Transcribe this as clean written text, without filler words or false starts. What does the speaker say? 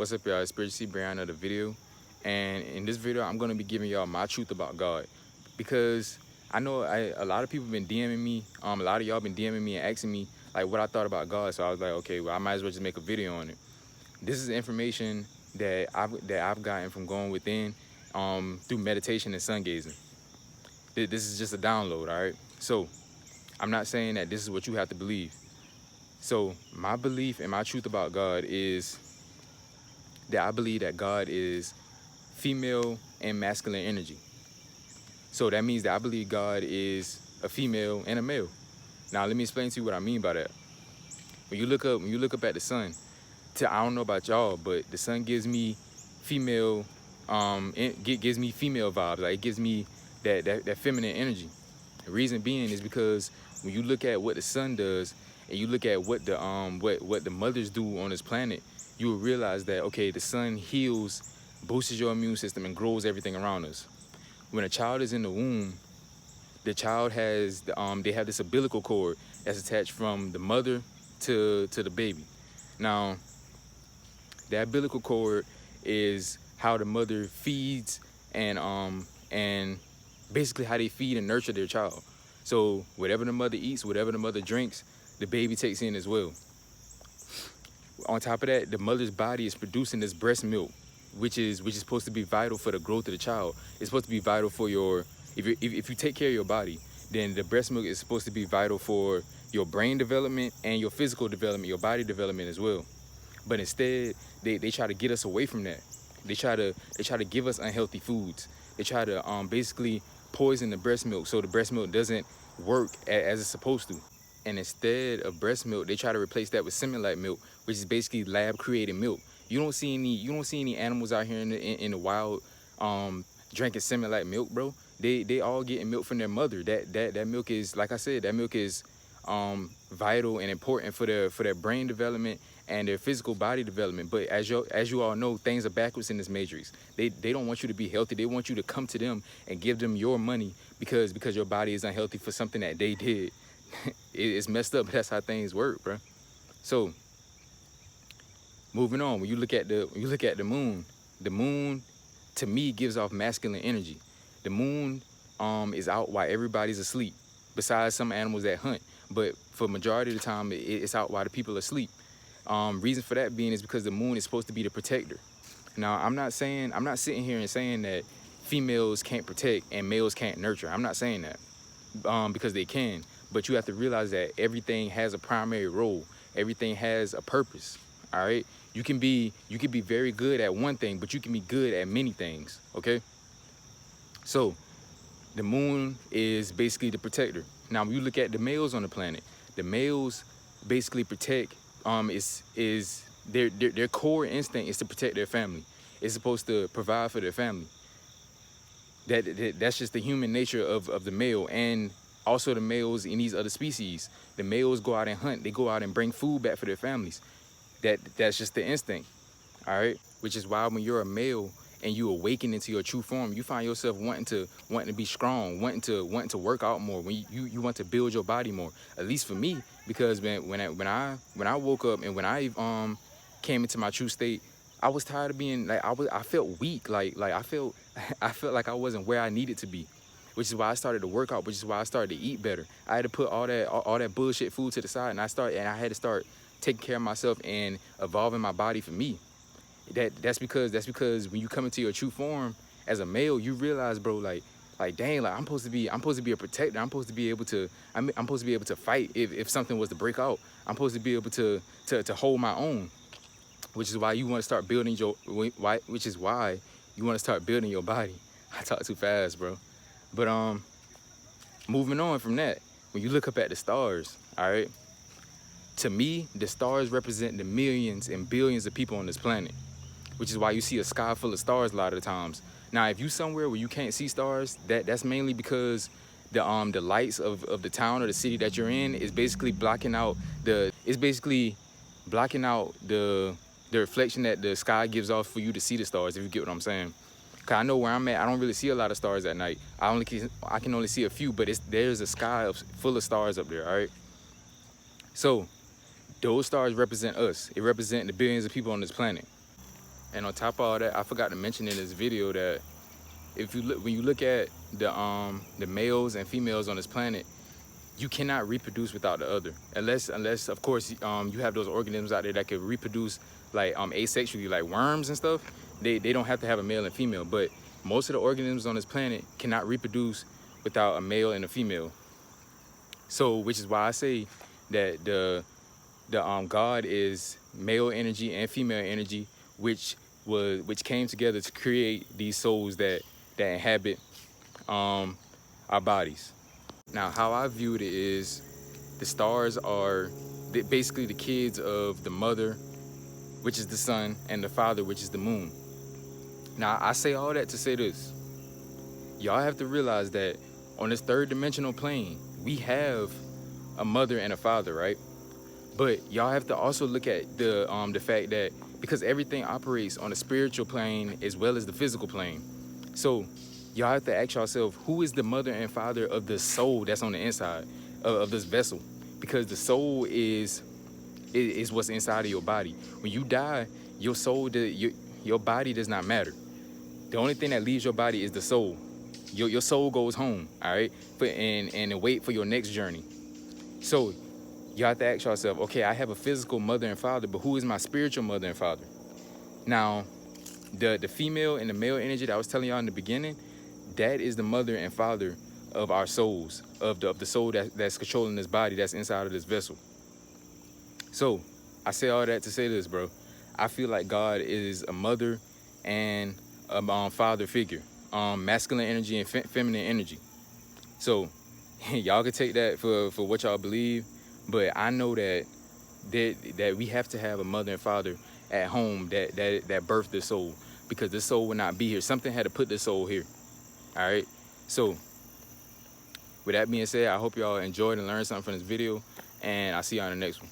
What's up, y'all? It's Spiritual Brian of the video. And in this video, I'm going to be giving y'all my truth about God. Because I know a lot of people been DMing me. A lot of y'all been DMing me and asking me like what I thought about God. So I was like, okay, well, I might as well just make a video on it. This is information that I've gotten from going within through meditation and sun gazing. This is just a download, all right? So I'm not saying that this is what you have to believe. So my belief and my truth about God is that I believe that God is female and masculine energy. So that means that I believe God is a female and a male. Now let me explain to you what I mean by that. When you look up at the sun, I don't know about y'all, but the sun gives me female, it gives me female vibes. Like it gives me that feminine energy. The reason being is because when you look at what the sun does and you look at what the mothers do on this planet, you will realize that, okay, the sun heals, boosts your immune system, and grows everything around us. When a child is in the womb, the child has they have this umbilical cord that's attached from the mother to the baby. Now, the umbilical cord is how the mother feeds and basically how they feed and nurture their child. So whatever the mother eats, whatever the mother drinks, the baby takes in as well. On top of that, the mother's body is producing this breast milk, which is supposed to be vital for the growth of the child. It's supposed to be vital for your, if you take care of your body, then the breast milk is supposed to be vital for your brain development and your physical development, your body development as well. But instead, they try to get us away from that. They try to give us unhealthy foods. They try to basically poison the breast milk so the breast milk doesn't work as it's supposed to. And instead of breast milk, they try to replace that with semen-like milk, which is basically lab-created milk. You don't see any animals out here in the wild drinking semen-like milk, bro. They all getting milk from their mother. That milk is, like I said, that milk is vital and important for their brain development and their physical body development. But as you all know, things are backwards in this matrix. They don't want you to be healthy. They want you to come to them and give them your money because your body is unhealthy for something that they did. It's messed up, but that's how things work, bro. So moving on, when you look at the moon to me gives off masculine energy. The moon is out while everybody's asleep, besides some animals that hunt. But for majority of the time, it's out while the people are asleep. Reason for that being is because the moon is supposed to be the protector. Now, I'm not sitting here and saying that females can't protect and males can't nurture. I'm not saying that because they can. But you have to realize that everything has a primary role. Everything has a purpose. All right. You can be very good at one thing, but you can be good at many things. Okay. So the moon is basically the protector. Now, when you look at the males on the planet, the males basically protect. Is their core instinct is to protect their family. It's supposed to provide for their family. That's just the human nature of the male, and also the males in these other species. The males go out and hunt. They go out and bring food back for their families. That's just the instinct. All right. Which is why when you're a male and you awaken into your true form, you find yourself wanting to be strong, wanting to work out more, when you want to build your body more. At least for me, because when I woke up and when I came into my true state, I was tired of being like I felt weak, like I felt like I wasn't where I needed to be, which is why I started to work out, which is why I started to eat better. I had to put all that bullshit food to the side, and I had to start taking care of myself and evolving my body for me. That's because when you come into your true form as a male, you realize, bro, like dang, like I'm supposed to be a protector. I'm supposed to be able to fight if something was to break out. I'm supposed to be able to hold my own, which is why you want to start building which is why you want to start building your body. I talk too fast, bro. But moving on from that, when you look up at the stars, all right, to me, the stars represent the millions and billions of people on this planet, which is why you see a sky full of stars a lot of the times. Now, if you somewhere where you can't see stars, that's mainly because the lights of the town or the city that you're in is basically blocking out the reflection that the sky gives off for you to see the stars, if you get what I'm saying. Cause I know where I'm at, I don't really see a lot of stars at night. I can only see a few, but there's a sky full of stars up there, all right? So those stars represent us. It represents the billions of people on this planet. And on top of all that, I forgot to mention in this video that if you look, when you look at the males and females on this planet, you cannot reproduce without the other, unless of course you have those organisms out there that can reproduce like asexually, like worms and stuff. They don't have to have a male and female, but most of the organisms on this planet cannot reproduce without a male and a female. So which is why I say that the God is male energy and female energy, which came together to create these souls that inhabit our bodies. Now, how I viewed it is the stars are basically the kids of the mother, which is the sun, and the father, which is the moon. Now, I say all that to say this. Y'all have to realize that on this third dimensional plane, we have a mother and a father, right? But y'all have to also look at the fact that because everything operates on a spiritual plane as well as the physical plane. So y'all have to ask yourself, who is the mother and father of the soul that's on the inside of this vessel? Because the soul is what's inside of your body. When you die, your soul, your body does not matter. The only thing that leaves your body is the soul. Your soul goes home, all right, and wait for your next journey. So you have to ask yourself, okay, I have a physical mother and father, but who is my spiritual mother and father? Now, the female and the male energy that I was telling y'all in the beginning, that is the mother and father of our souls, of the soul that's controlling this body that's inside of this vessel. So I say all that to say this, bro. I feel like God is a mother and a father figure, masculine energy and feminine energy. So y'all can take that for what y'all believe, but I know that we have to have a mother and father at home that birthed the soul, because this soul would not be here. Something had to put this soul here. All right. So with that being said, I hope y'all enjoyed and learned something from this video, and I'll see y'all in the next one.